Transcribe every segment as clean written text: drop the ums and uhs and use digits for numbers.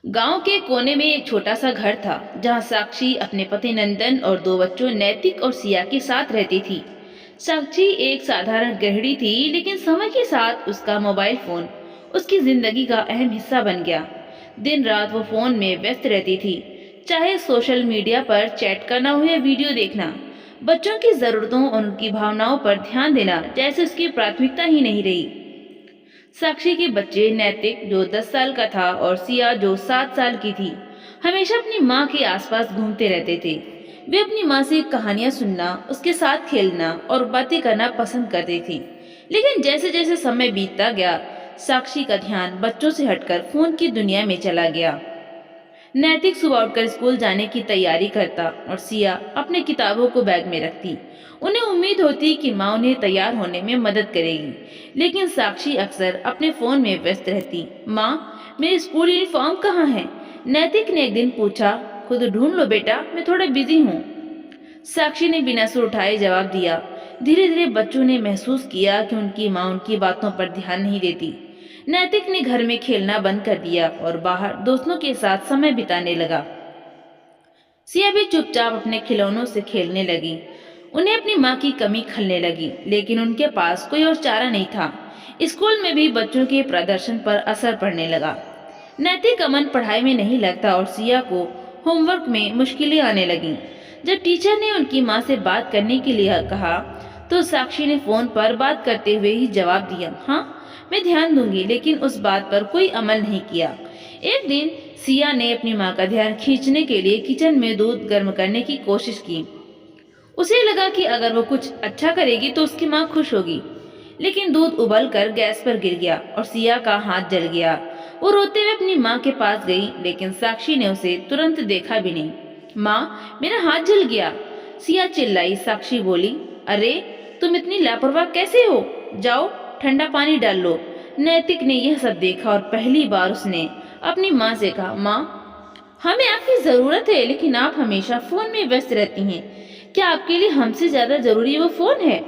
गांव के कोने में एक छोटा सा घर था जहां साक्षी अपने पति नंदन और दो बच्चों नैतिक और सिया के साथ रहती थी। साक्षी एक साधारण गृहिणी थी, लेकिन समय के साथ उसका मोबाइल फोन उसकी जिंदगी का अहम हिस्सा बन गया। दिन रात वो फोन में व्यस्त रहती थी, चाहे सोशल मीडिया पर चैट करना हो या वीडियो देखना। बच्चों की जरूरतों और उनकी भावनाओं पर ध्यान देना जैसे उसकी प्राथमिकता ही नहीं रही। साक्षी के बच्चे नैतिक, जो 10 साल का था, और सिया, जो 7 साल की थी, हमेशा अपनी माँ के आसपास घूमते रहते थे। वे अपनी माँ से कहानियां सुनना, उसके साथ खेलना और बातें करना पसंद करती थी। लेकिन जैसे जैसे समय बीतता गया, साक्षी का ध्यान बच्चों से हटकर फोन की दुनिया में चला गया। नैतिक सुबह उठकर स्कूल जाने की तैयारी करता और सिया अपने किताबों को बैग में रखती। उन्हें उम्मीद होती कि माँ उन्हें तैयार होने में मदद करेगी, लेकिन साक्षी अक्सर अपने फोन में व्यस्त रहती। माँ, मेरी स्कूल यूनिफॉर्म कहाँ है? नैतिक ने एक दिन पूछा। खुद ढूंढ लो बेटा, मैं थोड़ा बिजी हूँ। साक्षी ने बिना सिर उठाए जवाब दिया। धीरे धीरे बच्चों ने महसूस किया कि उनकी माँ उनकी बातों पर ध्यान नहीं देती। नैतिक ने घर में खेलना बंद कर दिया और बाहर दोस्तों के साथ समय बिताने लगा। सिया भी चुपचाप अपने खिलौनों से खेलने लगी। उन्हें अपनी माँ की कमी खलने लगी, लेकिन उनके पास कोई और चारा नहीं था। स्कूल में भी बच्चों के प्रदर्शन पर असर पड़ने लगा। नैतिक का मन पढ़ाई में नहीं लगता और सिया को होमवर्क में मुश्किलें आने लगीं। जब टीचर ने उनकी माँ से बात करने के लिए कहा, तो साक्षी ने फोन पर बात करते हुए ही जवाब दिया, हाँ, मैं ध्यान दूंगी, लेकिन उस बात पर कोई अमल नहीं किया। एक दिन सिया ने अपनी माँ का ध्यान खींचने के लिए किचन में दूध गर्म करने की कोशिश की। उसे लगा कि अगर वो कुछ अच्छा करेगी तो उसकी माँ खुश होगी, लेकिन दूध उबल कर गैस पर गिर गया और सिया का हाथ जल गया। वो रोते हुए अपनी माँ के पास गई, लेकिन साक्षी ने उसे तुरंत देखा भी नहीं। माँ, मेरा हाथ जल गया, सिया चिल्लाई। साक्षी बोली, अरे, तुम इतनी लापरवाह कैसे हो? जाओ, ठंडा पानी डाल लो। नैतिक ने यह सब देखा और पहली बार उसने अपनी माँ से कहा, माँ, हमें आपकी जरूरत है, लेकिन आप हमेशा फोन में व्यस्त रहती हैं। क्या आपके लिए हमसे ज्यादा जरूरी वो फोन है?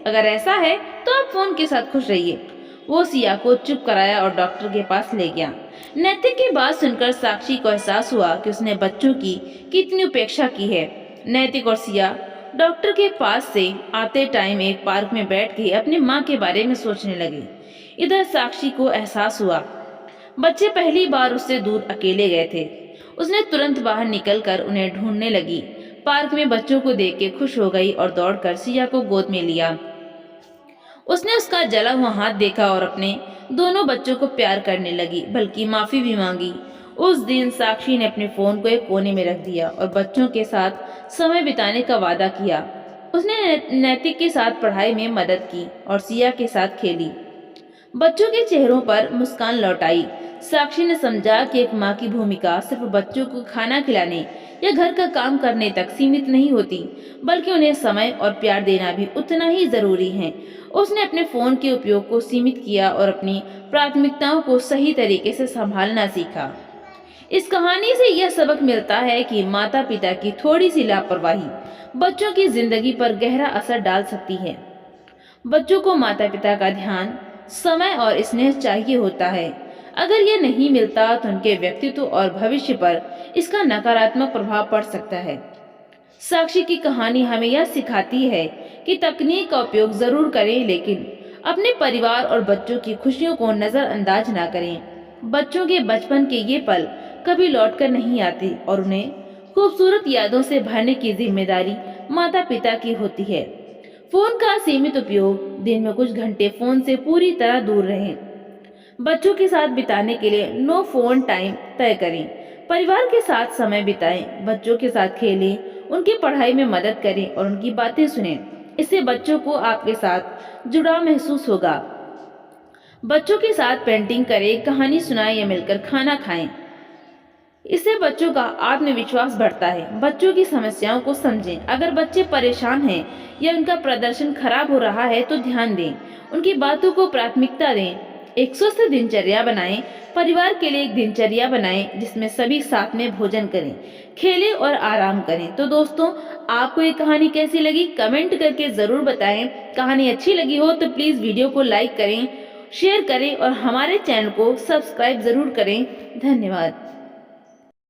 अगर ऐसा है तो आप फोन के साथ खुश रहिए। वो सिया को चुप कराया और डॉक्टर के पास ले गया। नैतिक की बात सुनकर साक्षी को एहसास हुआ कि उसने बच्चों की कितनी उपेक्षा की है। नैतिक और सिया डॉक्टर के पास से आते टाइम एक पार्क में बैठ के अपनी माँ के बारे में सोचने लगे। इधर साक्षी को एहसास हुआ बच्चे पहली बार उससे दूर अकेले गए थे। उसने तुरंत बाहर निकलकर उन्हें ढूंढने लगी। पार्क में बच्चों को देख के खुश हो गई और दौड़कर सिया को गोद में लिया। उसने उसका जला हुआ हाथ देखा और अपने दोनों बच्चों को प्यार करने लगी, बल्कि माफी भी मांगी। उस दिन साक्षी ने अपने फोन को एक कोने में रख दिया और बच्चों के साथ समय बिताने का वादा किया। उसने नैतिक के साथ पढ़ाई में मदद की और सिया के साथ खेली। बच्चों के चेहरों पर मुस्कान लौट आई। साक्षी ने समझा कि एक माँ की भूमिका सिर्फ बच्चों को खाना खिलाने या घर का काम करने तक सीमित नहीं होती, बल्कि उन्हें समय और प्यार देना भी उतना ही जरूरी है। उसने अपने फोन के उपयोग को सीमित किया और अपनी प्राथमिकताओं को सही तरीके से संभालना सीखा। इस कहानी से यह सबक मिलता है कि माता पिता की थोड़ी सी लापरवाही बच्चों की जिंदगी पर गहरा असर डाल सकती है। बच्चों को माता पिता का ध्यान, समय और स्नेह चाहिए होता है। अगर यह नहीं मिलता तो उनके व्यक्तित्व और भविष्य पर इसका नकारात्मक प्रभाव पड़ सकता है। साक्षी की कहानी हमें यह सिखाती है कि तकनीक का उपयोग जरूर करें, लेकिन अपने परिवार और बच्चों की खुशियों को नजरअंदाज ना करें। बच्चों के बचपन के ये पल कभी लौटकर नहीं आते और उन्हें खूबसूरत यादों से भरने की जिम्मेदारी माता पिता की होती है। फोन का सीमित उपयोग, दिन में कुछ घंटे फोन से पूरी तरह दूर रहें। बच्चों के साथ बिताने के लिए नो फोन टाइम तय करें। परिवार के साथ समय बिताएं, बच्चों के साथ खेलें, उनकी पढ़ाई में मदद करें और उनकी बातें सुनें। इससे बच्चों को आपके साथ जुड़ाव महसूस होगा। बच्चों के साथ पेंटिंग करें, कहानी सुनाएं या मिलकर खाना खाएं। इससे बच्चों का आत्मविश्वास बढ़ता है। बच्चों की समस्याओं को समझें। अगर बच्चे परेशान हैं या उनका प्रदर्शन खराब हो रहा है तो ध्यान दें, उनकी बातों को प्राथमिकता दें। एक स्वस्थ दिनचर्या बनाएं। परिवार के लिए एक दिनचर्या बनाएं जिसमें सभी साथ में भोजन करें, खेलें और आराम करें। तो दोस्तों, आपको ये कहानी कैसी लगी कमेंट करके जरूर बताएं। कहानी अच्छी लगी हो तो प्लीज वीडियो को लाइक करें, शेयर करें और हमारे चैनल को सब्सक्राइब जरूर करें। धन्यवाद।